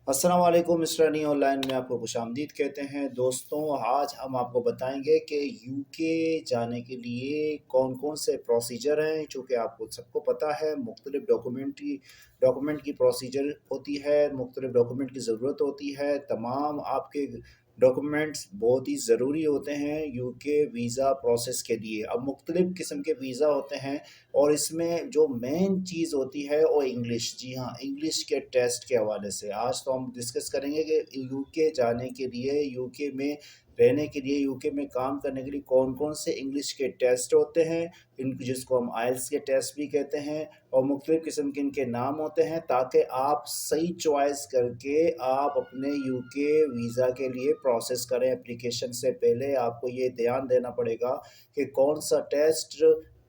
अस्सलाम वालेकुम mister online में आपको खुशामदीद कहते हैं। दोस्तों, आज हम आपको बताएंगे कि यूके जाने के लिए कौन कौन से प्रोसीजर हैं। चूँकि आपको सबको पता है मुख्तलिफ़ डॉक्यूमेंट की प्रोसीजर होती है, मुख्तलिफ़ डॉक्यूमेंट की ज़रूरत होती है। तमाम आपके डॉक्यूमेंट्स बहुत ही ज़रूरी होते हैं यूके वीज़ा प्रोसेस के लिए। अब मुख्तलिफ़ किस्म के वीज़ा होते हैं और इसमें जो मेन चीज़ होती है वो इंग्लिश। जी हाँ, इंग्लिश के टेस्ट के हवाले से आज तो हम डिस्कस करेंगे कि यूके जाने के लिए, यूके में रहने के लिए, यूके में काम करने के लिए कौन-कौन से इंग्लिश के टेस्ट होते हैं, इन जिसको हम आइल्स के टेस्ट भी कहते हैं, और मुख्तलिफ़ किस्म के इनके नाम होते हैं, ताकि आप सही चॉइस करके आप अपने यूके वीज़ा के लिए प्रोसेस करें। एप्लीकेशन से पहले आपको ये ध्यान देना पड़ेगा कि कौन-सा टेस्ट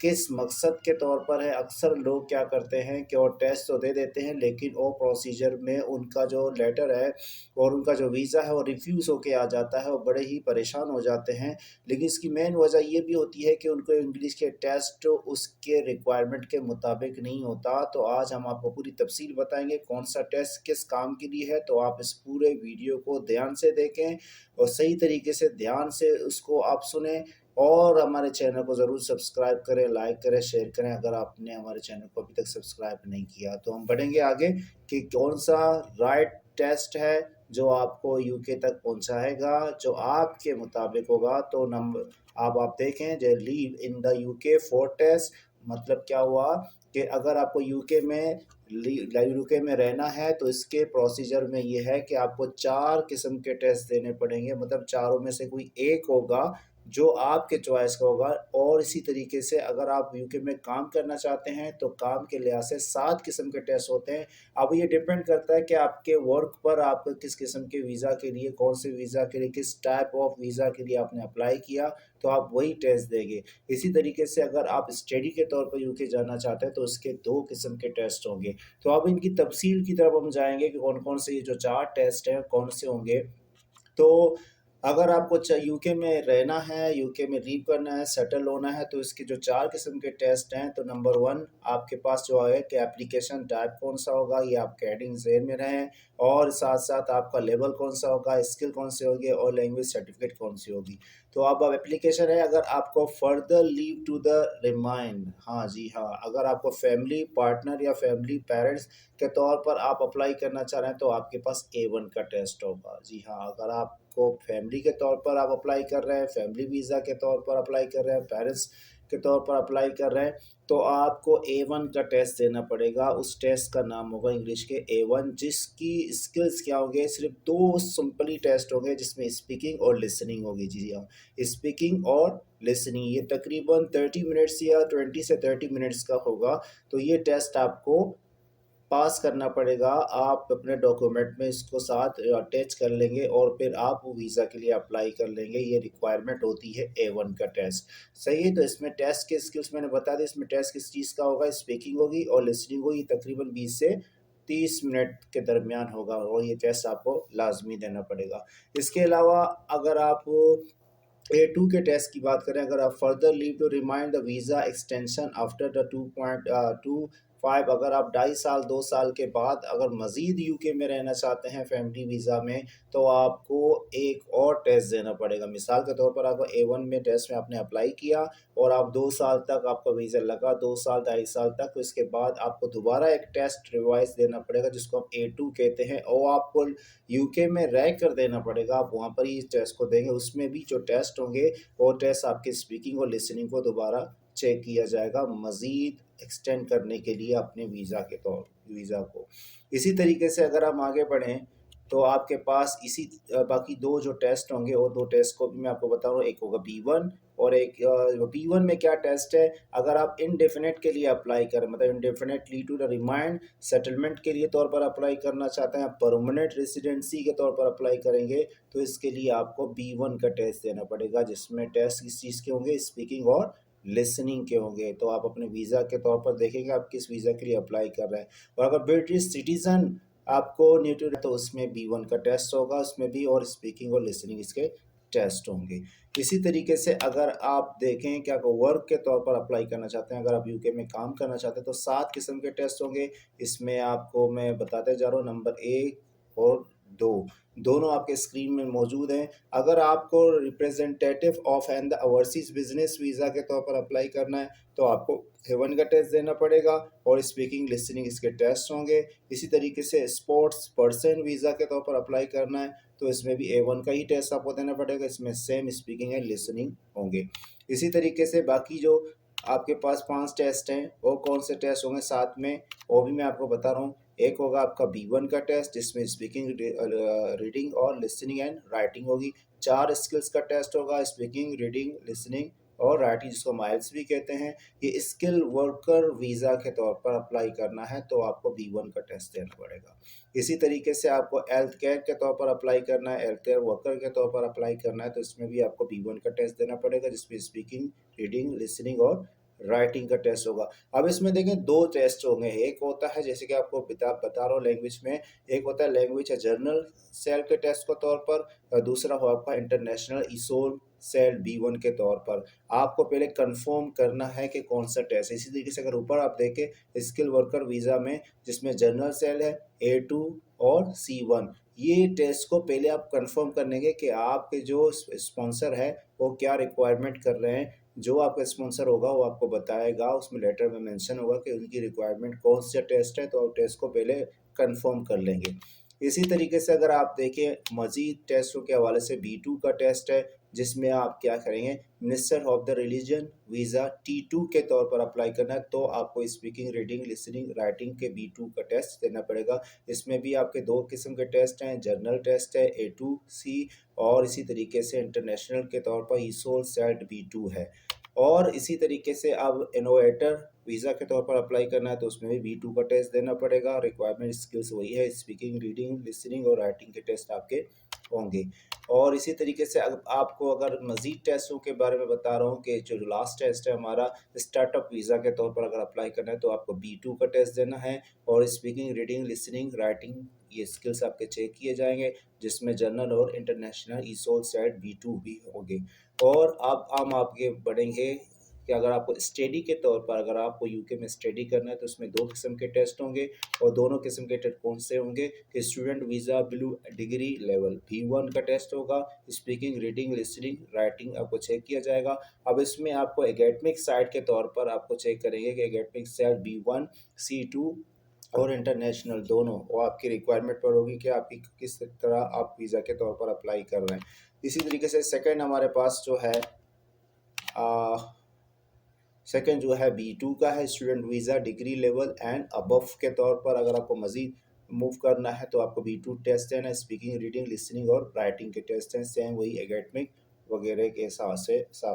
किस मकसद के तौर पर है। अक्सर लोग क्या करते हैं कि वो टेस्ट तो दे देते हैं, लेकिन वो प्रोसीजर में उनका जो लेटर है और उनका जो वीज़ा है वो रिफ्यूज़ होके आ जाता है, वो बड़े ही परेशान हो जाते हैं। लेकिन इसकी मेन वजह ये भी होती है कि उनको इंग्लिश के टेस्ट उसके रिक्वायरमेंट के मुताबिक नहीं होता। तो आज हम आपको पूरी तफसील बताएंगे कौन सा टेस्ट किस काम के लिए है। तो आप इस पूरे वीडियो को ध्यान से देखें और सही तरीके से ध्यान से उसको आप सुने, और हमारे चैनल को ज़रूर सब्सक्राइब करें, लाइक करें, शेयर करें अगर आपने हमारे चैनल को अभी तक सब्सक्राइब नहीं किया। तो हम बढ़ेंगे आगे कि कौन-सा राइट टेस्ट है जो आपको यूके तक पहुँचाएगा, जो आपके मुताबिक होगा। तो नंबर अब आप देखें जो leave in the UK for test, मतलब क्या हुआ कि अगर आपको यूके में रहना है तो इसके प्रोसीजर में ये है कि आपको 4 किस्म के टेस्ट देने पड़ेंगे। मतलब चारों में से कोई एक होगा जो आपके चॉइस का होगा। और इसी तरीके से अगर आप यूके में काम करना चाहते हैं तो काम के लिहाज से 7 किस्म के टेस्ट होते हैं। अब ये डिपेंड करता है कि आपके वर्क पर आप किस किस्म के वीज़ा के लिए, कौन से वीज़ा के लिए, किस टाइप ऑफ वीज़ा के लिए आपने अप्लाई किया, तो आप वही टेस्ट देंगे। इसी तरीके से अगर आप स्टडी के तौर पर यूके जाना चाहते हैं तो उसके 2 किस्म के टेस्ट होंगे। तो अब इनकी तफसील की तरफ हम जाएँगे कि कौन-कौन से ये जो 4 टेस्ट हैं कौन से होंगे। तो अगर आपको यूके में रहना है, यूके में लिव करना है, सेटल होना है, तो इसके जो 4 किस्म के टेस्ट हैं, तो नंबर 1 आपके पास जो है कि एप्लीकेशन टाइप कौन-सा होगा, ये आपके हेडिंग ज़ेन में रहें, और साथ-साथ आपका लेवल कौन-सा होगा, स्किल कौन-से होंगे और लैंग्वेज सर्टिफ़िकेट कौन-सी होगी। तो अब एप्लीकेशन है, अगर आपको further leave to the remain, हाँ जी हाँ, अगर आपको फैमिली पार्टनर या फैमिली पेरेंट्स के तौर पर आप अप्लाई करना चाह रहे हैं तो आपके पास A1 का टेस्ट होगा। जी हाँ, अगर आपको फैमिली के तौर पर आप अप्लाई कर रहे हैं, फैमिली वीज़ा के तौर पर अप्लाई कर रहे हैं, पेरेंट्स के तौर पर अप्लाई कर रहे हैं, तो आपको A1 का टेस्ट देना पड़ेगा। उस टेस्ट का नाम होगा इंग्लिश के A1, जिसकी स्किल्स क्या होंगे, सिर्फ़ 2 सिंपली टेस्ट होंगे जिसमें स्पीकिंग और लिसनिंग होगी। जी हाँ, स्पीकिंग और लिसनिंग, ये तकरीबन 30 मिनट्स या 20 से 30 मिनट्स का होगा। तो ये टेस्ट आपको पास करना पड़ेगा। आप अपने डॉक्यूमेंट में इसको साथ अटैच कर लेंगे और फिर आप वो वीज़ा के लिए अप्लाई कर लेंगे। ये रिक्वायरमेंट होती है A1 का टेस्ट। सही है, तो इसमें टेस्ट के स्किल्स मैंने बता दिया, इसमें टेस्ट किस चीज़ का होगा, स्पीकिंग होगी और लिसनिंग होगी। तकरीबन 20 से 30 मिनट के दरमियान होगा और ये टेस्ट आपको लाज़मी देना पड़ेगा। इसके अलावा अगर आप A2 के टेस्ट की बात करें, अगर आप further leave to remain the visa extension after the 2.25, अगर आप 2.5 साल 2 साल के बाद अगर मज़ीद यूके में रहना चाहते हैं फैमिली वीज़ा में, तो आपको एक और टेस्ट देना पड़ेगा। मिसाल के तौर पर आपको A1 में टेस्ट में आपने अप्लाई किया और आप 2 साल तक आपका वीज़ा लगा, 2 साल 2.5 साल तक, तो इसके बाद आपको दोबारा एक टेस्ट रिवाइज़ देना पड़ेगा जिसको हम A2 कहते हैं, और आपको यूके में रह कर देना पड़ेगा। आप वहाँ पर ही इस टेस्ट को देंगे। उसमें भी जो टेस्ट होंगे वो टेस्ट आपकी स्पीकिंग और लिसनिंग को दोबारा चेक किया जाएगा मज़ीद एक्सटेंड करने के लिए अपने वीज़ा को। इसी तरीके से अगर हम आगे बढ़ें तो आपके पास बाकी 2 जो टेस्ट होंगे, वो 2 टेस्ट को भी मैं आपको बता रहा हूँ। एक होगा B1 और एक B1 में क्या टेस्ट है, अगर आप इंडेफिनिट के लिए अप्लाई करें, मतलब indefinite leave to the remain settlement के लिए तौर पर अप्लाई करना चाहते हैं, परमानेंट रेसिडेंसी के तौर पर अप्लाई करेंगे, तो इसके लिए आपको B1 का टेस्ट देना पड़ेगा, जिसमें टेस्ट किस चीज़ के होंगे, स्पीकिंग और लिसनिंग के होंगे। तो आप अपने वीज़ा के तौर पर देखेंगे आप किस वीज़ा के लिए अप्लाई कर रहे हैं। और अगर ब्रिटिश सिटीज़न आपको नेटिव तो उसमें B1 का टेस्ट होगा, उसमें भी, और स्पीकिंग और लिसनिंग इसके टेस्ट होंगे। इसी तरीके से अगर आप देखें कि आपको वर्क के तौर पर अप्लाई करना चाहते हैं, अगर आप यूके में काम करना चाहते हैं, तो 7 किस्म के टेस्ट होंगे। इसमें आपको मैं बताते जा रहा हूँ। नंबर 1 और 2 दोनों आपके स्क्रीन में मौजूद हैं। अगर आपको representative of and the overseas business visa के तौर पर अप्लाई करना है तो आपको A1 का टेस्ट देना पड़ेगा और स्पीकिंग लिसनिंग इसके टेस्ट होंगे। इसी तरीके से स्पोर्ट्स पर्सन वीज़ा के तौर पर अप्लाई करना है तो इसमें भी A1 का ही टेस्ट आपको देना पड़ेगा, इसमें सेम स्पीकिंग एंड लिसनिंग होंगे। इसी तरीके से बाकी जो आपके पास 5 टेस्ट हैं वो कौन से टेस्ट होंगे साथ में, वो भी मैं आपको बता रहा हूँ। एक होगा आपका B1 का टेस्ट जिसमें स्पीकिंग, रीडिंग और लिसनिंग एंड राइटिंग होगी। 4 स्किल्स का टेस्ट होगा, स्पीकिंग, रीडिंग, लिसनिंग और राइटिंग, जिसको माइल्स भी कहते हैं। ये स्किल वर्कर वीज़ा के तौर पर अप्लाई करना है तो आपको B1 का टेस्ट देना पड़ेगा। इसी तरीके से आपको हेल्थ केयर के तौर पर अप्लाई करना है, हेल्थ केयर वर्कर के तौर पर अप्लाई करना है तो इसमें भी आपको B1 का टेस्ट देना पड़ेगा जिसमें स्पीकिंग, रीडिंग, लिसनिंग और राइटिंग का टेस्ट होगा। अब इसमें देखें 2 टेस्ट होंगे, एक होता है जैसे कि आपको बता रहा हूँ लैंग्वेज में, एक होता है लैंग्वेज जर्नल सेल के टेस्ट के तौर पर और दूसरा हो आपका इंटरनेशनल ईसोल सेल B1 के तौर पर। आपको पहले कंफर्म करना है कि कौन सा टेस्ट है। इसी तरीके से अगर ऊपर आप देखें स्किल वर्कर वीज़ा में जिसमें जनरल सेल है A2 और C1, ये टेस्ट को पहले आप कंफर्म करेंगे कि आपके जो स्पॉन्सर है वो क्या रिक्वायरमेंट कर रहे हैं। जो आपका स्पॉन्सर होगा वो आपको बताएगा, उसमें लेटर में मेंशन होगा कि उनकी रिक्वायरमेंट कौन सा टेस्ट है तो आप टेस्ट को पहले कंफर्म कर लेंगे। इसी तरीके से अगर आप देखें मज़ीद टेस्टों के हवाले से B2 का टेस्ट है जिसमें आप क्या करेंगे, minister of the religion visa T2 के तौर पर अप्लाई करना है तो आपको स्पीकिंग, रीडिंग, लिसनिंग, राइटिंग के B2 का टेस्ट देना पड़ेगा। इसमें भी आपके 2 किस्म के टेस्ट हैं, जर्नल टेस्ट है A2C और इसी तरीके से इंटरनेशनल के तौर पर ईसोल सेट B2 है। और इसी तरीके से अब इनोवेटर वीज़ा के तौर पर अप्लाई करना है तो उसमें भी B2 का टेस्ट देना पड़ेगा। रिक्वायरमेंट स्किल्स वही है, स्पीकिंग, रीडिंग, लिसनिंग और राइटिंग के टेस्ट आपके होंगे। और इसी तरीके से आपको अगर मज़ीद टेस्टों के बारे में बता रहा हूँ कि जो लास्ट टेस्ट है हमारा स्टार्टअप वीज़ा के तौर पर अगर अप्लाई करना है तो आपको B2 का टेस्ट देना है और स्पीकिंग, रीडिंग, लिसनिंग, राइटिंग ये स्किल्स आपके चेक किए जाएंगे जिसमें जनरल और इंटरनेशनल ईसोल सेट B2 भी होंगे। और अब हम आगे बढ़ेंगे कि अगर आपको स्टडी के तौर पर अगर आपको यूके में स्टडी करना है तो उसमें 2 किस्म के टेस्ट होंगे और दोनों किस्म के टेस्ट कौन से होंगे कि student visa blue degree level B1 का टेस्ट होगा, स्पीकिंग, रीडिंग, लिसनिंग, राइटिंग आपको चेक किया जाएगा। अब इसमें आपको एकेडमिक साइड के तौर पर आपको चेक करेंगे कि एकेडमिक सेल B1, C2 और इंटरनेशनल दोनों वो आपकी रिक्वायरमेंट पर होगी कि आपकी किस तरह आप वीज़ा के तौर पर अप्लाई कर रहे हैं। इसी तरीके से सेकंड हमारे पास जो है सेकंड जो है B2 का है, student visa degree level and above के तौर पर अगर आपको मज़ीद मूव करना है तो आपको B2 टेस्ट है ना, स्पीकिंग, रीडिंग, लिसनिंग और राइटिंग के टेस्ट हैं सेम वही एकेडमिक वगैरह के हिसाब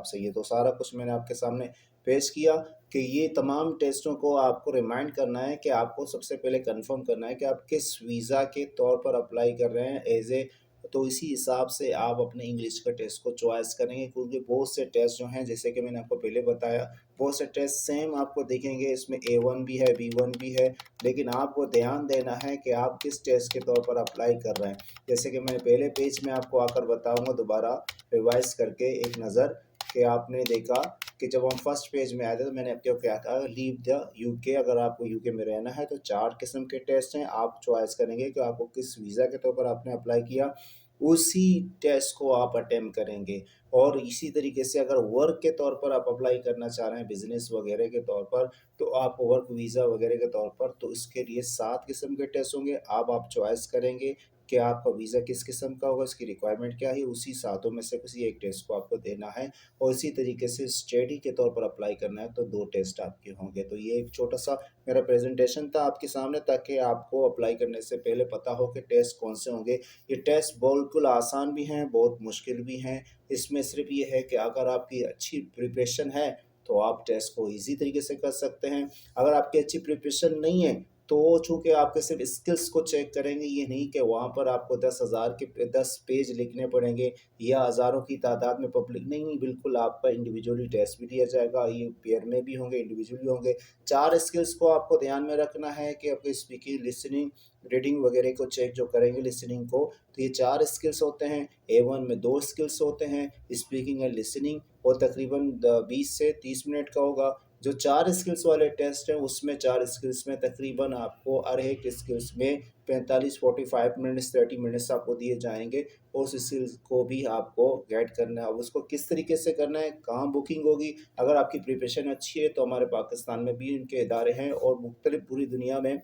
से। ये तो सारा कुछ मैंने आपके सामने पेश किया कि ये तमाम टेस्टों को आपको रिमाइंड करना है कि आपको सबसे पहले कंफर्म करना है कि आप किस वीज़ा के तौर पर अप्लाई कर रहे हैं एज ए, तो इसी हिसाब से आप अपने इंग्लिश का टेस्ट को चॉइस करेंगे क्योंकि बहुत से टेस्ट जो हैं जैसे कि मैंने आपको पहले बताया बहुत से टेस्ट सेम आपको दिखेंगे, इसमें A1 भी है B1 भी है, लेकिन आपको ध्यान देना है कि आप किस टेस्ट के तौर पर अप्लाई कर रहे हैं। जैसे कि मैंने पहले पेज में आपको आकर बताऊंगा दोबारा रिवाइज करके एक नज़र कि आपने देखा कि जब हम फर्स्ट पेज में आए थे तो मैंने आपको क्या कहा, लीव द यूके, अगर आपको यूके में रहना है तो 4 किस्म के टेस्ट हैं, आप चॉइस करेंगे कि आपको किस वीज़ा के तौर पर आपने अप्लाई किया, उसी टेस्ट को आप अटेम्प्ट करेंगे। और इसी तरीके से अगर वर्क के तौर पर आप अप्लाई करना चाह रहे हैं बिजनेस वगैरह के तौर पर तो आप वर्क वीज़ा वगैरह के तौर पर तो इसके लिए 7 किस्म के टेस्ट होंगे। अब आप चॉइस करेंगे कि आपका वीज़ा किस किस्म का होगा, इसकी रिक्वायरमेंट क्या है, उसी सातों में से किसी एक टेस्ट को आपको देना है। और इसी तरीके से स्टडी के तौर पर अप्लाई करना है तो 2 टेस्ट आपके होंगे। तो ये एक छोटा सा मेरा प्रेजेंटेशन था आपके सामने ताकि आपको अप्लाई करने से पहले पता हो कि टेस्ट कौन से होंगे। ये टेस्ट बिल्कुल आसान भी हैं, बहुत मुश्किल भी हैं। इसमें सिर्फ ये है कि अगर आपकी अच्छी प्रिपरेशन है तो आप टेस्ट को ईजी तरीके से कर सकते हैं। अगर आपकी अच्छी प्रिपरेशन नहीं है तो चूँकि आपके सिर्फ स्किल्स को चेक करेंगे, ये नहीं कि वहाँ पर आपको 10,000 के 10 पेज लिखने पड़ेंगे या हज़ारों की तादाद में पब्लिक नहीं, बिल्कुल आपका इंडिविजुअली टेस्ट भी दिया जाएगा, ये पेयर में भी होंगे, इंडिविजुअली होंगे। 4 स्किल्स को आपको ध्यान में रखना है कि आपकी स्पीकिंग, लिसनिंग, रीडिंग वगैरह को चेक जो करेंगे लिसनिंग को, तो ये 4 स्किल्स होते हैं। A1 में 2 स्किल्स होते हैं, स्पीकिंग एंड लिसनिंग, और तकरीबन 20 से 30 मिनट का होगा, जो 4 स्किल्स वाले टेस्ट हैं उसमें 4 स्किल्स में तकरीबन आपको हर एक स्किल्स में 45 45 मिनट्स 30 मिनट्स आपको दिए जाएंगे और उस स्किल्स को भी आपको गाइड करना है। अब उसको किस तरीके से करना है, कहाँ बुकिंग होगी, अगर आपकी प्रिपरेशन अच्छी है तो हमारे पाकिस्तान में भी इनके इदारे हैं और मुख्तलिफ पूरी दुनिया में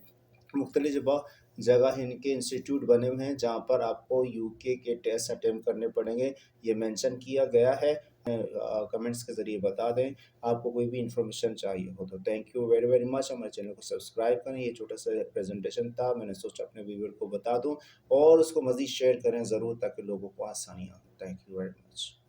मुख्तलिफ जगह इनके इंस्टीट्यूट बने हुए हैं जहाँ पर आपको यूके के टेस्ट अटेम्प्ट करने पड़ेंगे। ये मेंशन किया गया है। कमेंट्स के ज़रिए बता दें आपको कोई भी इंफॉर्मेशन चाहिए हो तो। Thank you very very much. हमारे चैनल को सब्सक्राइब करें। ये छोटा सा प्रेजेंटेशन था, मैंने सोचा अपने व्यूअर को बता दूं और उसको मज़ीद शेयर करें ज़रूर ताकि लोगों को आसानी हो। Thank you very much.